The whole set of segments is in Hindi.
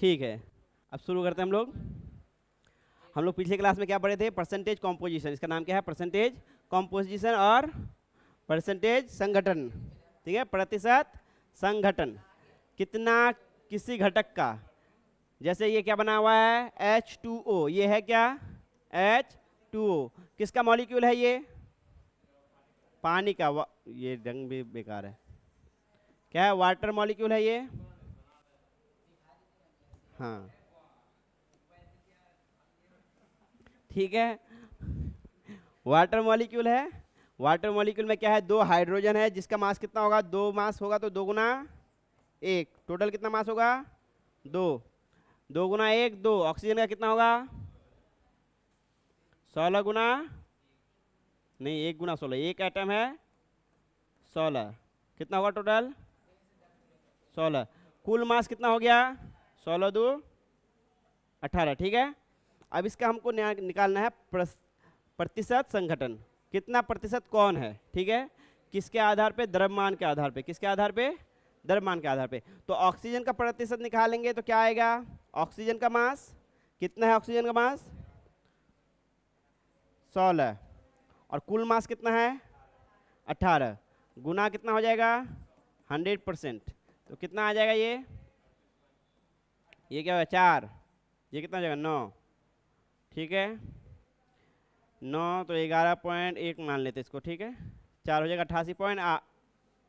ठीक है, अब शुरू करते हैं हम लोग पिछले क्लास में क्या पढ़े थे? Percentage composition. इसका नाम क्या है? परसेंटेज कॉम्पोजिशन और परसेंटेज संगठन। ठीक है, प्रतिशत संगठन, कितना किसी घटक का। जैसे ये क्या बना हुआ है? H2O। ये है क्या? H2O। किसका मॉलिक्यूल है ये? पानी का। ये रंग भी बेकार है। क्या है? वाटर मॉलिक्यूल है ये। हाँ, ठीक है, वाटर मॉलिक्यूल है। वाटर मॉलिक्यूल में क्या है? 2 हाइड्रोजन है, जिसका मास कितना होगा? 2 मास होगा, तो 2 गुना 1। टोटल कितना मास होगा? 2। 2 गुना 1 2। ऑक्सीजन का कितना होगा? 16 गुना, नहीं 1 गुना 16। एक एटम है 16। कितना होगा टोटल? 16। कुल मास कितना हो गया? 16 2 18। ठीक है, अब इसका हमको निकालना है प्रतिशत संघटन। कितना प्रतिशत कौन है? ठीक है, किसके आधार पे? द्रव्यमान के आधार पे। किसके आधार पे? द्रव्यमान के आधार पे। तो ऑक्सीजन का प्रतिशत निकालेंगे तो क्या आएगा? ऑक्सीजन का मास कितना है? ऑक्सीजन का मास 16, और कुल मास कितना है? 18। गुना कितना हो जाएगा? 100%। तो कितना आ जाएगा ये क्या होगा? 4। ये कितना हो जाएगा? 9। ठीक है, 9 तो 11.1 मान लेते इसको। ठीक है, 4 हो जाएगा 88 पॉइंट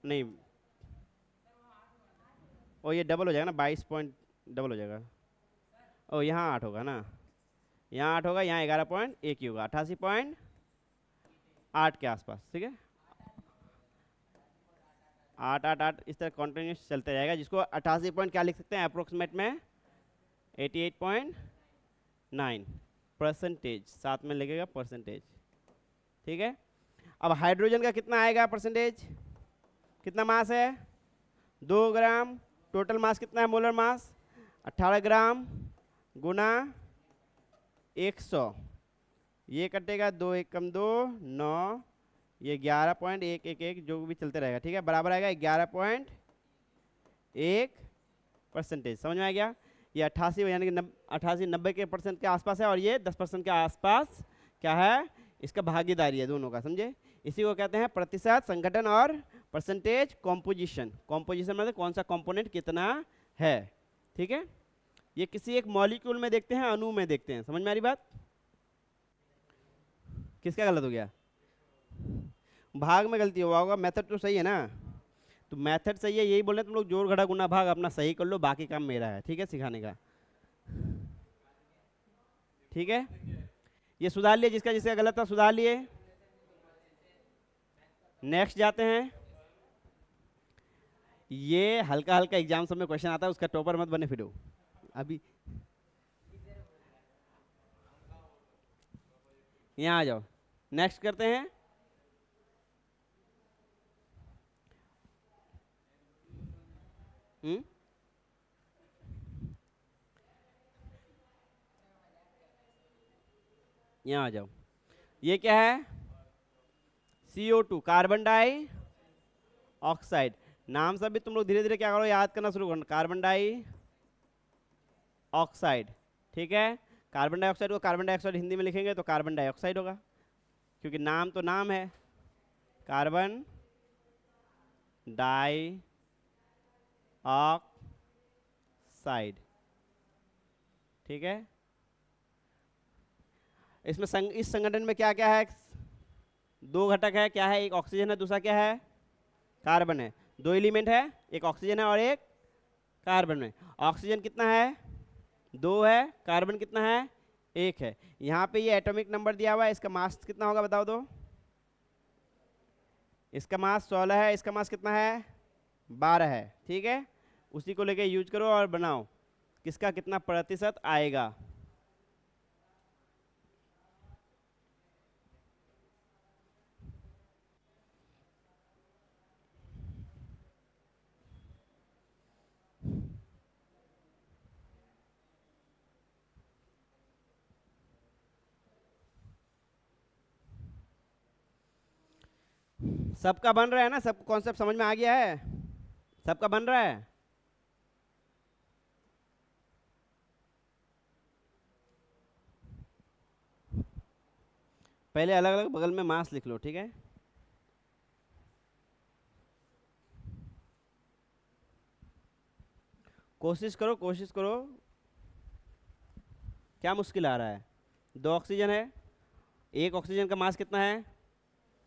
नहीं, ओ ये डबल हो जाएगा ना, 22 पॉइंट डबल हो जाएगा। ओ यहाँ 8 होगा ना, यहाँ 8 होगा, यहाँ 11.1 ही होगा, 88.8 के आसपास। ठीक है, 8 8 8 इस तरह कॉन्टिन्यूस चलते रहेगा, जिसको 88 पॉइंट क्या लिख सकते हैं अप्रोक्सीमेट में? 88.9 परसेंटेज, साथ में लगेगा परसेंटेज। ठीक है, अब हाइड्रोजन का कितना आएगा परसेंटेज? कितना मास है? 2 ग्राम। टोटल मास कितना है? मोलर मास 18 ग्राम गुना 100। ये कटेगा 2 1 कम 2 9, ये 11.111 जो भी चलते रहेगा। ठीक है, बराबर आएगा 11.1 परसेंटेज। समझ में आ गया? ये 88 यानी कि 88 90 के परसेंट के आसपास है, और ये 10% के आसपास क्या है? इसका भागीदारी है दोनों का। समझे? इसी को कहते हैं प्रतिशत संगठन और परसेंटेज कॉम्पोजिशन। कॉम्पोजिशन मतलब कौन सा कंपोनेंट कितना है। ठीक है, ये किसी एक मॉलिक्यूल में देखते हैं, अणु में देखते हैं। समझ में आ रही बात? किसका गलत हो गया? भाग में गलती हुआ होगा, मेथड तो सही है ना। तो मेथड सही है, यही बोल रहे तुम लोग जोड़ घटा गुना भाग अपना सही कर लो, बाकी काम मेरा है। ठीक है, सिखाने का। ठीक है, ये सुधार लिए, जिसका जिसका गलत था सुधार लिए। नेक्स्ट जाते हैं। ये हल्का हल्का एग्जाम सब में क्वेश्चन आता है, उसका टॉपर मत बने फिरो अभी। यहाँ आ जाओ, नेक्स्ट करते हैं। यहाँ आ जाओ, ये क्या है? CO2 carbon die oxide. नाम सब भी तुम लोग धीरे धीरे क्या करो, याद करना शुरू करो। Carbon dioxide. ठीक है, कार्बन डाइऑक्साइड को कार्बन डाइऑक्साइड हिंदी में लिखेंगे तो कार्बन डाइऑक्साइड होगा, क्योंकि नाम तो नाम है, कार्बन डाई ऑक्साइड। ठीक है, इसमें इस संगठन में क्या क्या है? 2 घटक है। क्या है? एक ऑक्सीजन है, दूसरा क्या है? कार्बन है। 2 एलिमेंट है, एक ऑक्सीजन है और एक कार्बन में। ऑक्सीजन कितना है? 2 है। कार्बन कितना है? 1 है। यहाँ पे ये एटॉमिक नंबर दिया हुआ है, इसका मास कितना होगा बताओ तो? इसका मास 16 है, इसका मास कितना है? 12 है। ठीक है, उसी को लेके यूज करो और बनाओ किसका कितना प्रतिशत आएगा। सबका बन रहा है ना? सब कॉन्सेप्ट समझ में आ गया है? सबका बन रहा है? पहले अलग अलग बगल में मास लिख लो, ठीक है। कोशिश करो, कोशिश करो। क्या मुश्किल आ रहा है? 2 ऑक्सीजन है, एक ऑक्सीजन का मास कितना है?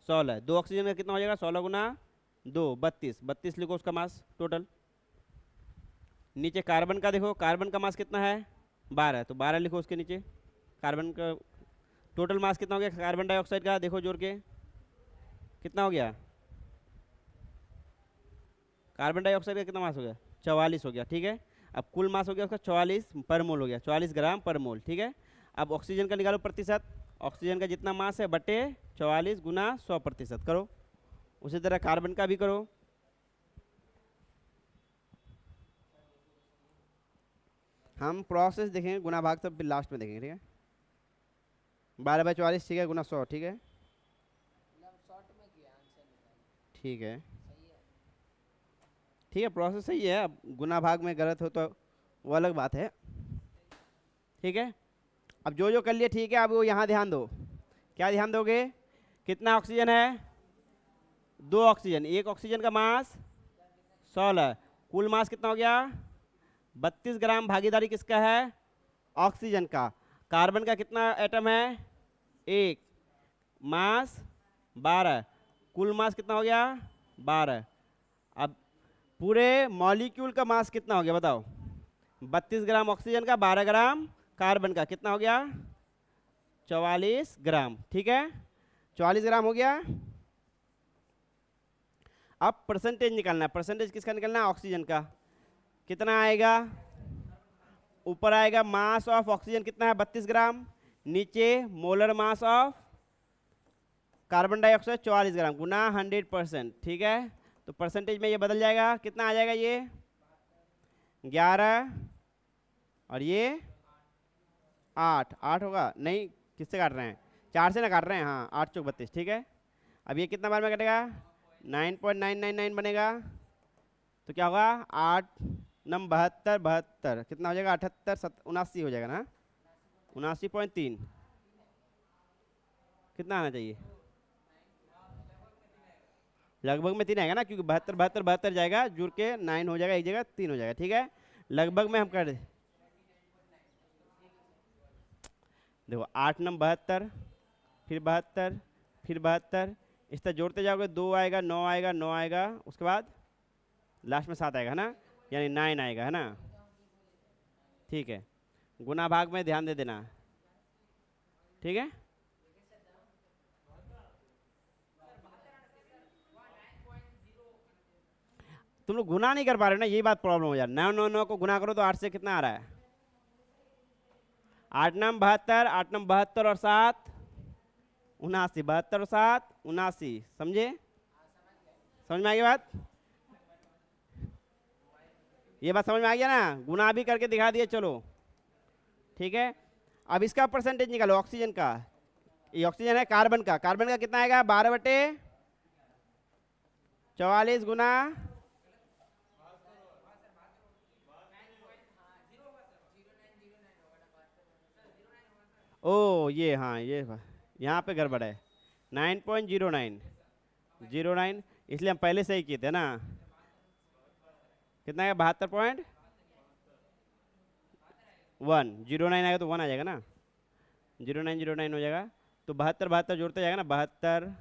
16। 2 ऑक्सीजन का कितना हो जाएगा? 16 गुना 2, 32। 32 लिखो उसका मास टोटल। नीचे कार्बन का देखो, कार्बन का मास कितना है? 12। तो 12 लिखो उसके नीचे। कार्बन का टोटल मास कितना हो गया कार्बन डाइऑक्साइड का? देखो जोड़ के कितना हो गया? कार्बन डाइऑक्साइड का कितना मास हो गया? 44 हो गया, ठीक है। अब कुल मास हो गया उसका 44 पर मोल हो गया, 44 ग्राम पर मोल, ठीक है। अब ऑक्सीजन का निकालो प्रतिशत। ऑक्सीजन का जितना मास है बटे 44 गुना 100% करो। उसी तरह कार्बन का भी करो। हम प्रोसेस देखेंगे, गुना भाग सब फिर लास्ट में देखेंगे, ठीक है। 12/44, ठीक है, गुना 100, ठीक है। ठीक है, ठीक है, प्रोसेस सही है। अब गुना भाग में गलत हो तो वो अलग बात है, ठीक है। अब जो जो कर लिए ठीक है, अब वो यहाँ ध्यान दो। क्या ध्यान दोगे? कितना ऑक्सीजन है? 2 ऑक्सीजन। एक ऑक्सीजन का मास 16। कुल मास कितना हो गया? 32 ग्राम। भागीदारी किसका है? ऑक्सीजन का। कार्बन का कितना एटम है? 1। मास 12। कुल मास कितना हो गया? 12। अब पूरे मॉलिक्यूल का मास कितना हो गया बताओ? 32 ग्राम ऑक्सीजन का, 12 ग्राम कार्बन का, कितना हो गया? 44 ग्राम, ठीक है। 44 ग्राम हो गया। अब परसेंटेज निकालना है। परसेंटेज किसका निकालना है? ऑक्सीजन का। कितना आएगा? ऊपर आएगा मास ऑफ ऑक्सीजन कितना है? 32 ग्राम। नीचे molar mass of carbon dioxide 44 ग्राम गुना 100%, ठीक है। तो परसेंटेज में ये बदल जाएगा, कितना आ जाएगा? ये 11 और ये 8। 8 होगा नहीं, किससे काट रहे हैं? 4 से ना काट रहे हैं, हाँ। 8 चौक 32, ठीक है। अब ये कितना बार में कटेगा? 9.999 बनेगा। तो क्या होगा? 8 नम 72, 72 कितना हो जाएगा? 78, 79 हो जाएगा ना। 79.3 कितना आना चाहिए? लगभग में 3 आएगा ना, क्योंकि 72 72 72 जाएगा, जुड़ के 9 हो जाएगा, एक जगह 3 हो जाएगा, ठीक है। लगभग में हम कर देखो 8 नम 72, फिर 72, फिर 72, इस तरह जोड़ते जाओगे 2 आएगा, 9 आएगा, 9 आएगा, उसके बाद लास्ट में 7 आएगा, है ना, यानी 9 आएगा, है ना। ठीक है, गुना भाग में ध्यान दे देना, ठीक है। तुम लोग गुना नहीं कर पा रहे हो ना, यही बात प्रॉब्लम हो यार। 9 9 9 को गुना करो तो 8 से कितना आ रहा है? 8 नम 72, 8 नम 72 और 7 79, 72 और 7 79, समझे? समझ में आ गई बात? ये बात समझ में आ गया ना? गुना भी करके दिखा दिए, चलो ठीक है। अब इसका परसेंटेज निकालो ऑक्सीजन का। ये ऑक्सीजन है, कार्बन का। कार्बन का कितना आएगा? 12/44 गुना ओ ये, हाँ ये यहाँ पे गड़बड़ है। 9.09 09, इसलिए हम पहले से ही किए थे ना। कितना है? 72.1 09 आएगा तो 1 आ जाएगा ना, 0909 हो जाएगा। तो 72 72 जोड़ते जाएगा ना, 72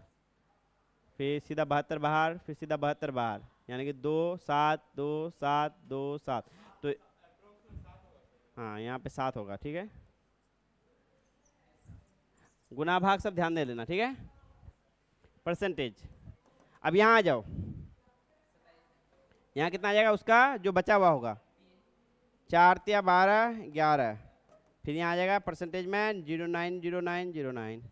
फिर सीधा 72 बाहर, फिर सीधा 72 बाहर, यानी कि 2 7 2 7 2 7। तो हाँ यहाँ पे 7 होगा, ठीक है। गुना भाग सब ध्यान दे लेना, ठीक है। परसेंटेज। अब यहाँ आ जाओ, यहाँ कितना आ जाएगा उसका जो बचा हुआ होगा? 4 या 12 11, फिर यहाँ आ जाएगा परसेंटेज में 09 09 09,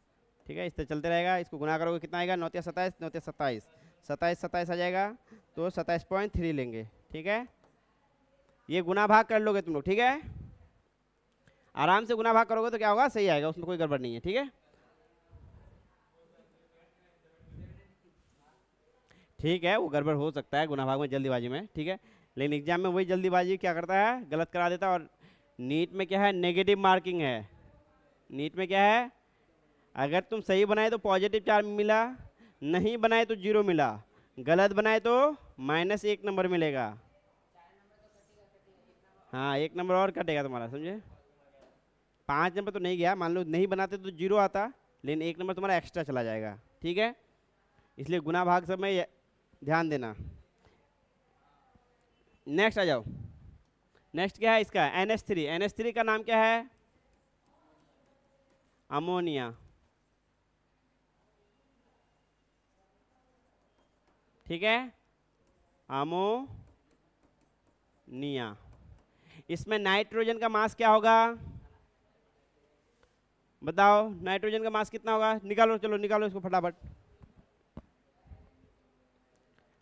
ठीक है। इस तरह चलते रहेगा। इसको गुना करोगे कितना आएगा? 9 या 27, 9 या 27, 27 27 आ जाएगा, तो 27.3 लेंगे, ठीक है। ये गुना भाग कर लोगे तुम लोग, ठीक है। आराम से गुना भाग करोगे तो क्या होगा? सही आएगा, उसमें कोई गड़बड़ नहीं है, ठीक है। ठीक है, वो गड़बड़ हो सकता है गुना भाग में, जल्दीबाजी में, ठीक है। लेकिन एग्जाम में वही जल्दीबाजी क्या करता है? गलत करा देता है। और नीट में क्या है? नेगेटिव मार्किंग है। नीट में क्या है? अगर तुम सही बनाए तो पॉजिटिव चार्ज मिला, नहीं बनाए तो जीरो मिला, गलत बनाए तो -1 नंबर मिलेगा। हाँ, 1 नंबर और कटेगा तुम्हारा, समझे? 5 नंबर तो नहीं गया, मान लो नहीं बनाते तो जीरो आता, लेकिन 1 नंबर तुम्हारा एक्स्ट्रा चला जाएगा, ठीक है? इसलिए गुना भाग सब में ध्यान देना। नेक्स्ट आ जाओ। नेक्स्ट क्या है इसका? NH3। NH3 का नाम क्या है? अमोनिया, ठीक है? अमोनिया। इसमें नाइट्रोजन का मास क्या होगा? बताओ, नाइट्रोजन का मास कितना होगा? निकालो, चलो निकालो इसको फटाफट।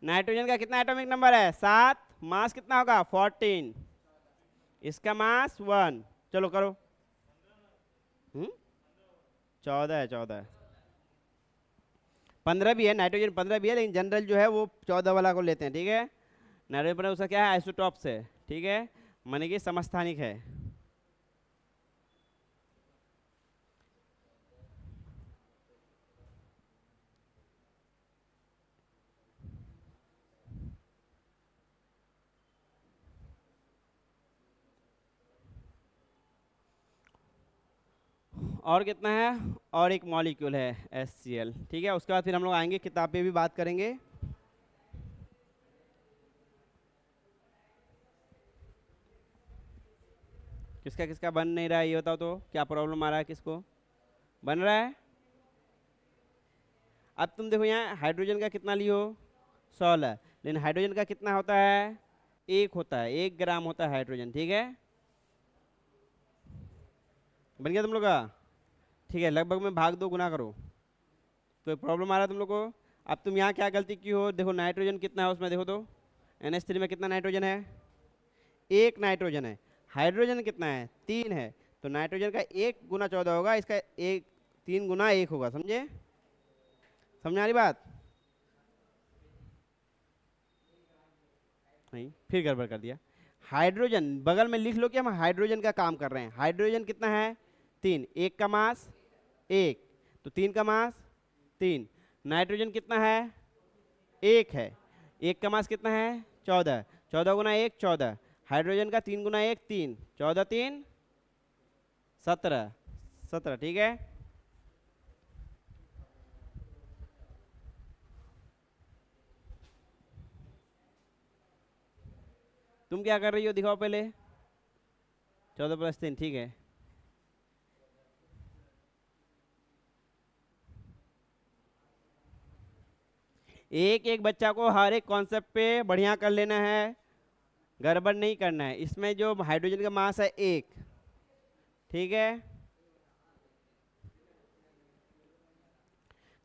नाइट्रोजन का कितना एटॉमिक नंबर है? 7। मास कितना होगा? 14। इसका मास 1। चलो करो। 14 है, 14। 15 भी है, नाइट्रोजन 15 भी है, लेकिन जनरल जो है वो 14 वाला को लेते हैं, ठीक है? नाइट्रोजन पर उसका क्या है? आइसोटॉप्स है, ठीक है? माने कि समस्थानिक है। और कितना है? और एक मॉलिक्यूल है HCl, ठीक है? उसके बाद फिर हम लोग आएंगे किताब पे भी बात करेंगे। किसका किसका बन नहीं रहा है ये बताओ तो, क्या प्रॉब्लम आ रहा है? किसको बन रहा है? अब तुम देखो यहाँ हाइड्रोजन का कितना लियो? 16। लेकिन हाइड्रोजन का कितना होता है? 1 होता है, 1 ग्राम होता है हाइड्रोजन, ठीक है? बन गया तुम लोग का? ठीक है, लगभग में भाग दो, गुना करो। कोई प्रॉब्लम आ रहा है तुम लोग को? अब तुम यहाँ क्या गलती की हो? देखो नाइट्रोजन कितना है उसमें, देखो तो NH3 में कितना नाइट्रोजन है? 1 नाइट्रोजन है। हाइड्रोजन कितना है? 3 है। तो नाइट्रोजन का 1 गुना 14 होगा, इसका 3 गुना 1 होगा, समझे? समझ आ रही बात? नहीं, फिर गड़बड़ कर दिया। हाइड्रोजन बगल में लिख लो कि हम हाइड्रोजन का काम कर रहे हैं। हाइड्रोजन कितना है? 3। 1 का मास 1, तो 3 का मास 3। नाइट्रोजन कितना है? 1 है। 1 का मास कितना है? 14। 14 गुना 1 14। हाइड्रोजन का 3 गुना 1 3। 14 3 17। 17, ठीक है? तुम क्या कर रही हो दिखाओ पहले। 14 + 3, ठीक है? एक एक बच्चा को हर एक कॉन्सेप्ट पे बढ़िया कर लेना है, गड़बड़ नहीं करना है। इसमें जो हाइड्रोजन का मास है 1, ठीक है?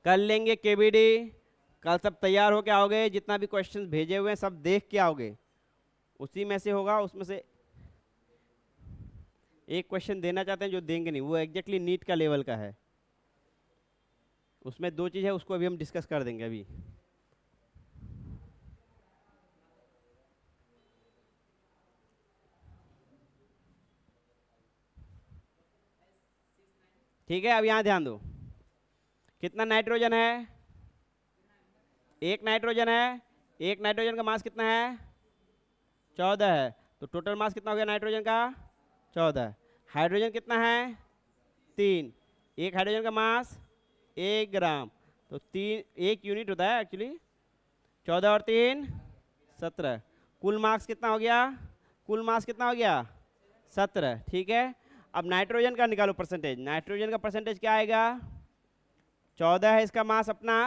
कर लेंगे केबीडी। कल सब तैयार हो के आओगे, जितना भी क्वेश्चंस भेजे हुए हैं सब देख के आओगे, उसी में से होगा। उसमें से एक क्वेश्चन देना चाहते हैं जो देंगे नहीं, वो एग्जैक्टली नीट का लेवल का है। उसमें 2 चीज़ है, उसको अभी हम डिस्कस कर देंगे अभी। ठीक है, अब यहाँ ध्यान दो। कितना नाइट्रोजन है? 1 नाइट्रोजन है। 1 नाइट्रोजन का मास कितना है? 14 है। तो टोटल मास कितना हो गया नाइट्रोजन का? 14। हाइड्रोजन कितना है? 3। 1 हाइड्रोजन का मास 1 ग्राम, तो 3 1 यूनिट होता है एक्चुअली। 14 और 3 17। कुल मास कितना हो गया? कुल मास कितना हो गया? 17, ठीक है? अब नाइट्रोजन का निकालो परसेंटेज। नाइट्रोजन का परसेंटेज क्या आएगा? 14 है इसका मास अपना,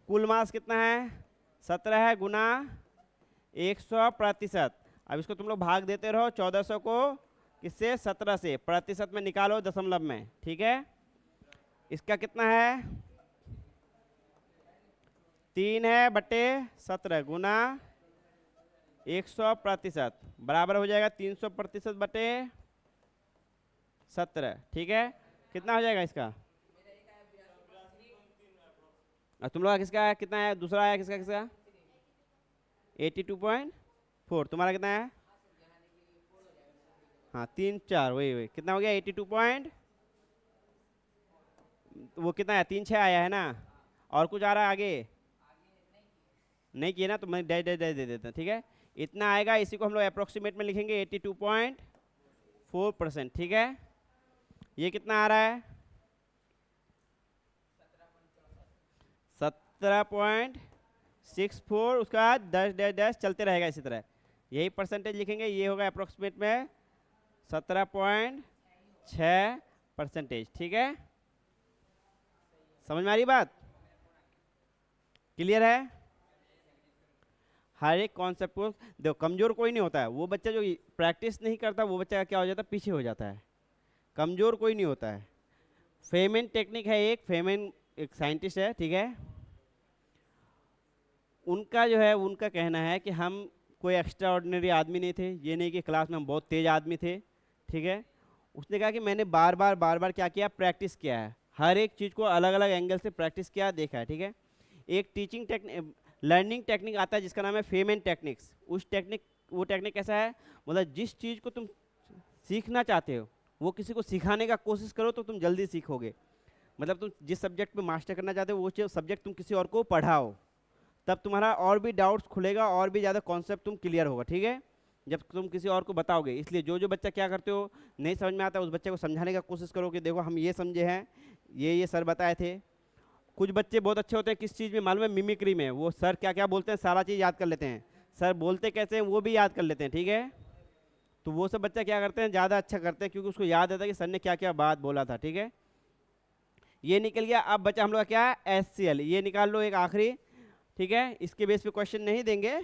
कुल मास कितना है? 17 है, गुना 100%। अब इसको तुम लोग भाग देते रहो 1400 को किससे? 17 से। प्रतिशत में निकालो, दशमलव में, ठीक है? इसका कितना है? 3 है बटे 17 गुना 100% बराबर हो जाएगा 300% बटे 17, ठीक है? कितना हो जाएगा इसका? तुम लोग का किसका है? कितना है? दूसरा है किसका किसका? 82.4। तुम्हारा कितना है? हाँ 3 4, वही वही। कितना हो गया? 82 पॉइंट वो कितना है, 3 6 आया है ना, और कुछ आ रहा है आगे नहीं किए ना, तो मैं डैश डैश डैश दे देता हूँ, ठीक है। इतना आएगा, इसी को हम लोग अप्रोक्सीमेट में लिखेंगे 82.4%, ठीक है। ये कितना आ रहा है, 17.64, उसका बाद डैश डैश डैश चलते रहेगा इसी तरह, यही परसेंटेज लिखेंगे, ये होगा अप्रोक्सीमेट में 17.6%, ठीक है। समझ में आ रही बात, क्लियर है। हर एक कॉन्सेप्ट को देखो, कमजोर कोई नहीं होता है, वो बच्चा जो प्रैक्टिस नहीं करता वो बच्चा क्या हो जाता है, पीछे हो जाता है। कमजोर कोई नहीं होता है। फेमेन टेक्निक है, एक फेमेन एक साइंटिस्ट है, ठीक है। उनका जो है, उनका कहना है कि हम कोई एक्स्ट्रा ऑर्डिनरी आदमी नहीं थे, ये नहीं कि क्लास में हम बहुत तेज आदमी थे, ठीक है। उसने कहा कि मैंने बार बार क्या किया, प्रैक्टिस किया है, हर एक चीज़ को अलग अलग एंगल से प्रैक्टिस किया, देखा है, ठीक है। एक टीचिंग टेक्निक, लर्निंग टेक्निक आता है जिसका नाम है फेमेन टेक्निक्स। उस टेक्निक, वो टेक्निक कैसा है, मतलब जिस चीज़ को तुम सीखना चाहते हो वो किसी को सिखाने का कोशिश करो तो तुम जल्दी सीखोगे। मतलब तुम जिस सब्जेक्ट में मास्टर करना चाहते हो वो सब्जेक्ट तुम किसी और को पढ़ाओ, तब तुम्हारा और भी डाउट्स खुलेगा और भी ज़्यादा कॉन्सेप्ट तुम क्लियर होगा, ठीक है, जब तुम किसी और को बताओगे। इसलिए जो बच्चा क्या करते हो, नहीं समझ में आता उस बच्चे को समझाने का कोशिश करो कि देखो हम ये समझे हैं, ये सर बताए थे। कुछ बच्चे बहुत अच्छे होते हैं किस चीज़ में मालूम है, मिमिक्री में। वो सर क्या क्या बोलते हैं सारा चीज़ याद कर लेते हैं, सर बोलते कैसे हैं वो भी याद कर लेते हैं, ठीक है। तो वो सब बच्चा क्या करते हैं, ज़्यादा अच्छा करते हैं क्योंकि उसको याद रहता है कि सर ने क्या क्या बात बोला था, ठीक है। ये निकल गया। अब बच्चा हम लोग का क्या है, HCl, ये निकाल लो एक आखिरी, ठीक है। इसके बेस पे क्वेश्चन नहीं देंगे।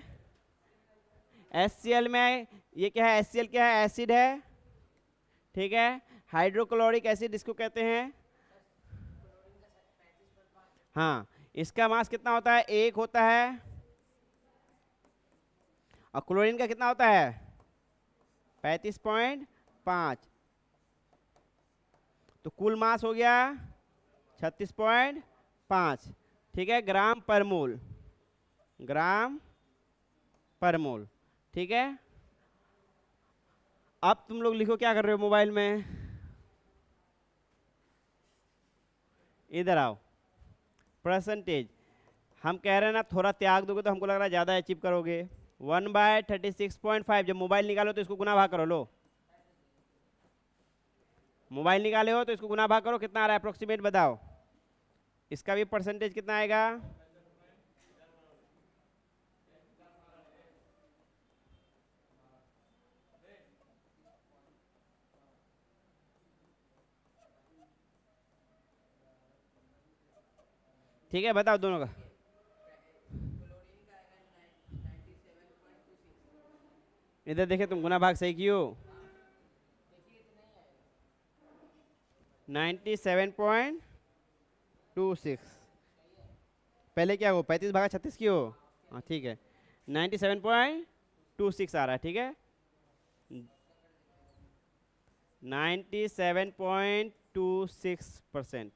HCl में ये क्या है, HCl क्या है, एसिड है, ठीक है। हाइड्रोक्लोरिक एसिड इसको कहते हैं। हाँ, इसका मास कितना होता है, 1 होता है, और क्लोरीन का कितना होता है, 35.5। तो कुल मास हो गया 36.5, ठीक है, ग्राम पर मोल, ग्राम पर मोल, ठीक है। अब तुम लोग लिखो, क्या कर रहे हो मोबाइल में, इधर आओ, परसेंटेज। हम कह रहे हैं ना थोड़ा त्याग दोगे तो हमको लग रहा है ज़्यादा अचीव करोगे। 1/36.5, जब मोबाइल निकालो तो इसको गुना भाग करो, लो मोबाइल निकाले हो तो इसको गुना भाग करो, कितना आ रहा है अप्रोक्सीमेट बताओ, इसका भी परसेंटेज कितना आएगा, ठीक है, बताओ दोनों का। इधर देखे तुम गुना भाग सही कियो, 97.26। पहले क्या हो, 35 भागा 36 की हो, हाँ ठीक है, 97.26 आ रहा है, ठीक है, 97.26%।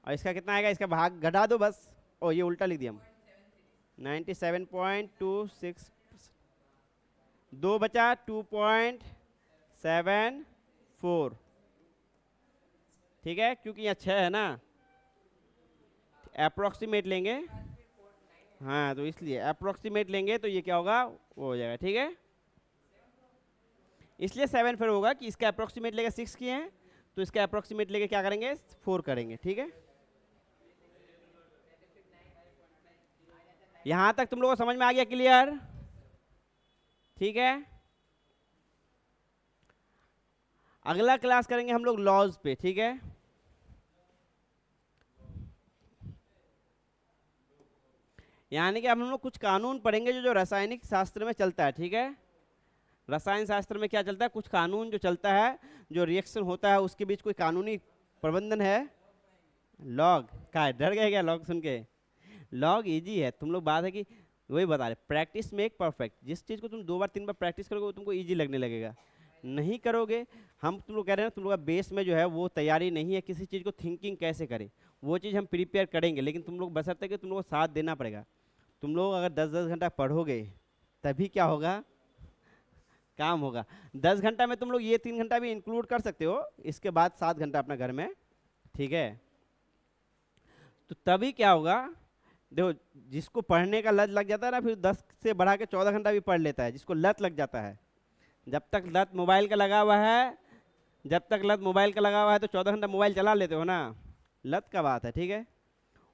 और इसका कितना आएगा, इसका भाग घटा दो बस, ओ ये उल्टा लिख दिया हम, 97.26, दो बचा 2.74, ठीक है, क्योंकि यहाँ 6 है ना, अप्रोक्सीमेट लेंगे, हाँ तो इसलिए अप्रोक्सीमेट लेंगे तो ये क्या होगा, वो हो जाएगा, ठीक है। इसलिए 7 फिर होगा कि इसका अप्रोक्सीमेट लेके 6 किए हैं तो इसका अप्रोक्सीमेट लेके क्या करेंगे, 4 करेंगे, ठीक है। यहां तक तुम लोगों को समझ में आ गया, क्लियर, ठीक है। अगला क्लास करेंगे हम लोग लॉज पे, ठीक है। यानी कि अब हम लोग कुछ कानून पढ़ेंगे जो रासायनिक शास्त्र में चलता है, ठीक है। रसायन शास्त्र में क्या चलता है, कुछ कानून जो चलता है, जो रिएक्शन होता है उसके बीच कोई कानूनी प्रबंधन है। लॉग का डर गए क्या लॉग सुन के, लॉग इजी है, तुम लोग बात है कि वही बता रहे, प्रैक्टिस मेक परफेक्ट। जिस चीज़ को तुम 2 बार 3 बार प्रैक्टिस करोगे वो तुमको इजी लगने लगेगा, नहीं करोगे, हम तुम लोग कह रहे हैं तुम लोग का बेस में जो है वो तैयारी नहीं है किसी चीज़ को थिंकिंग कैसे करें, वो चीज़ हम प्रिपेयर करेंगे, लेकिन तुम लोग बशर्ते कि तुम लोग को साथ देना पड़ेगा। तुम लोग अगर 10-10 घंटा पढ़ोगे तभी क्या होगा, काम होगा। 10 घंटा में तुम लोग ये 3 घंटा भी इंक्लूड कर सकते हो, इसके बाद 7 घंटा अपना घर में, ठीक है। तो तभी क्या होगा, देखो जिसको पढ़ने का लत लग जाता है ना, फिर 10 से बढ़ा के 14 घंटा भी पढ़ लेता है, जिसको लत लग जाता है। जब तक लत मोबाइल का लगा हुआ है, जब तक लत मोबाइल का लगा हुआ है तो 14 घंटा मोबाइल चला लेते हो ना, लत का बात है, ठीक है।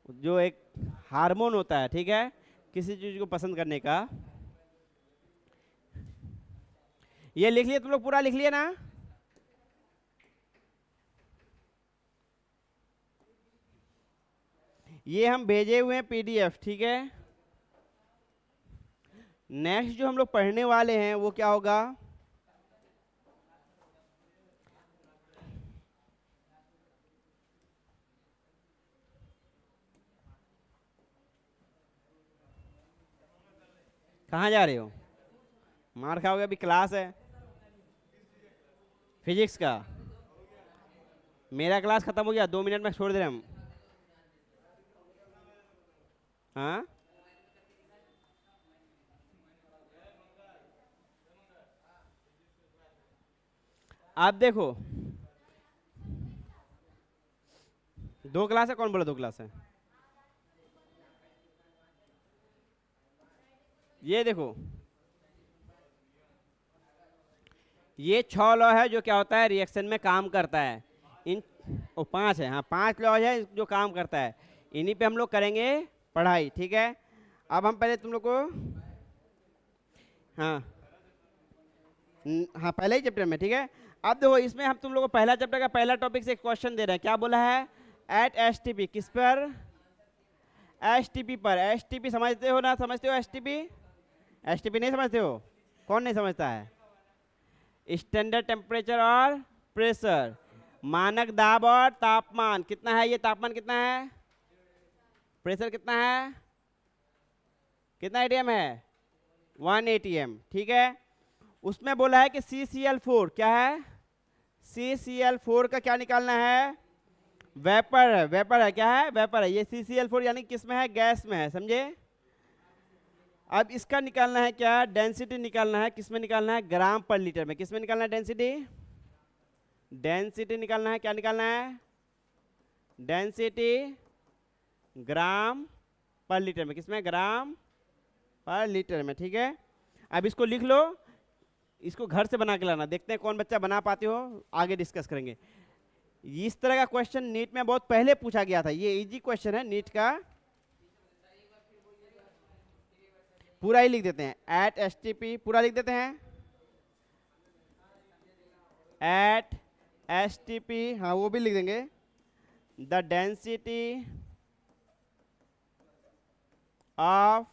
जो एक हार्मोन होता है, ठीक है, किसी चीज को पसंद करने का। ये लिख लिया तुम लोग, पूरा लिख लिया ना? ये हम भेजे हुए हैं पीडीएफ, ठीक है। नेक्स्ट जो हम लोग पढ़ने वाले हैं वो क्या होगा, कहाँ जा रहे हो? मार खाओगे, अभी क्लास है फिजिक्स का। मेरा क्लास खत्म हो गया, 2 मिनट में छोड़ दे रहे हम। हाँ, आप देखो, 2 क्लास है, कौन बोला 2 क्लास है? ये देखो, ये 6 लॉ है जो क्या होता है, रिएक्शन में काम करता है। इन 5 है, हाँ 5 लॉ है जो काम करता है। इन्हीं पे हम लोग करेंगे पढ़ाई, ठीक है। अब हम पहले तुम लोग को, हाँ हाँ पहले ही चैप्टर में, ठीक है। अब देखो इसमें हम तुम लोग को पहला चैप्टर का पहला टॉपिक से एक क्वेश्चन दे रहे हैं। क्या बोला है? एट एसटीपी, किस पर? एसटीपी पर। एसटीपी समझते हो ना, समझते हो एसटीपी? एसटीपी नहीं समझते हो? कौन नहीं समझता है? स्टैंडर्ड टेम्परेचर और प्रेशर, मानक दाब और तापमान। कितना है ये? तापमान कितना है? प्रेशर कितना है? कितना एटीएम है? 1 एटीएम, ठीक है। उसमें बोला है कि CCl4 क्या है? CCl4 का क्या निकालना है? वेपर है, वेपर है, क्या है? वेपर है। ये CCl4 यानी किस में है? गैस में है, समझे। अब इसका निकालना है क्या? डेंसिटी निकालना है। किस में निकालना है? ग्राम पर लीटर में। किस में निकालना है डेंसिटी? डेंसिटी निकालना है। क्या निकालना है? डेंसिटी ग्राम पर लीटर में। किस में? ग्राम पर लीटर में, ठीक है। अब इसको लिख लो, इसको घर से बना के लाना। देखते हैं कौन बच्चा बना पाते हो, आगे डिस्कस करेंगे। इस तरह का क्वेश्चन नीट में बहुत पहले पूछा गया था, ये इजी क्वेश्चन है नीट का। पूरा ही लिख देते हैं, एट एसटीपी पूरा लिख देते हैं। एट एसटीपी, हाँ वो भी लिख देंगे। The density of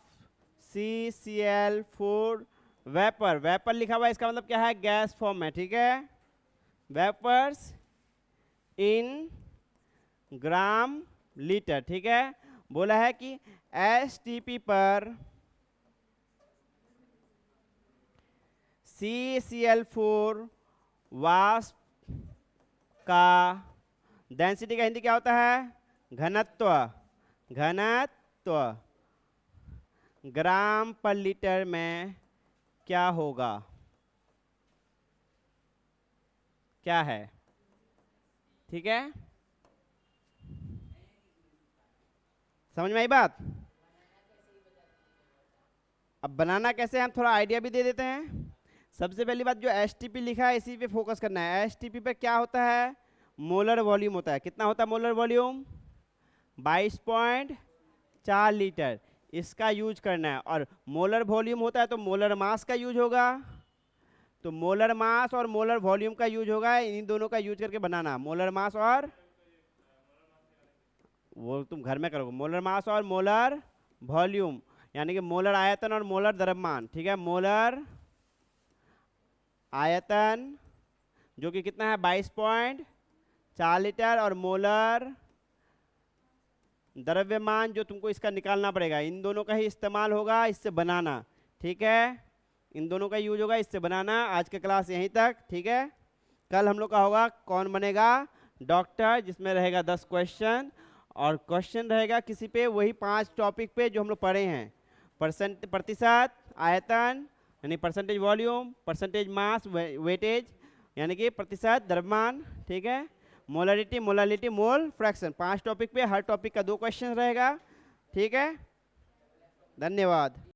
CCl4 vapour. Vapour लिखा हुआ है, इसका मतलब क्या है? गैस फॉर्म में, ठीक है। वेपर्स इन ग्राम लीटर, ठीक है। बोला है कि एसटीपी पर CCl4 वाष्प का डेंसिटी का हिंदी क्या होता है? घनत्व। घनत्व ग्राम पर लीटर में क्या होगा? क्या है? ठीक है, समझ में आई बात? अब बनाना कैसे हम थोड़ा आइडिया भी दे देते हैं। सबसे पहली बात, जो एसटीपी लिखा है इसी पे फोकस करना है। एसटीपी पे क्या होता है? मोलर वॉल्यूम होता है। कितना होता है मोलर वॉल्यूम? 22.4 लीटर। इसका यूज करना है। और मोलर वॉल्यूम होता है तो मोलर मास का यूज होगा। तो मोलर मास और मोलर वॉल्यूम का यूज होगा, इन दोनों का यूज करके बनाना। मोलर मास और, वो तुम घर में करोगे। मोलर मास और मोलर वॉल्यूम, यानी कि मोलर आयतन और मोलर द्रव्यमान, ठीक है। मोलर आयतन जो कि कितना है? 22.4 लीटर, और मोलर द्रव्यमान जो तुमको इसका निकालना पड़ेगा। इन दोनों का ही इस्तेमाल होगा इससे बनाना, ठीक है। इन दोनों का यूज होगा इससे बनाना। आज का क्लास यहीं तक, ठीक है। कल हम लोग का होगा कौन बनेगा डॉक्टर, जिसमें रहेगा 10 क्वेश्चन, और क्वेश्चन रहेगा किसी पे वही 5 टॉपिक पे जो हम लोग पढ़े हैं। प्रतिशत, आयतन यानी percentage volume, percentage mass, weightage यानी कि प्रतिशत द्रव्यमान, ठीक है। Molarity, molality, mole fraction, 5 topic पे, हर टॉपिक का 2 क्वेश्चन रहेगा। ठीक है, धन्यवाद।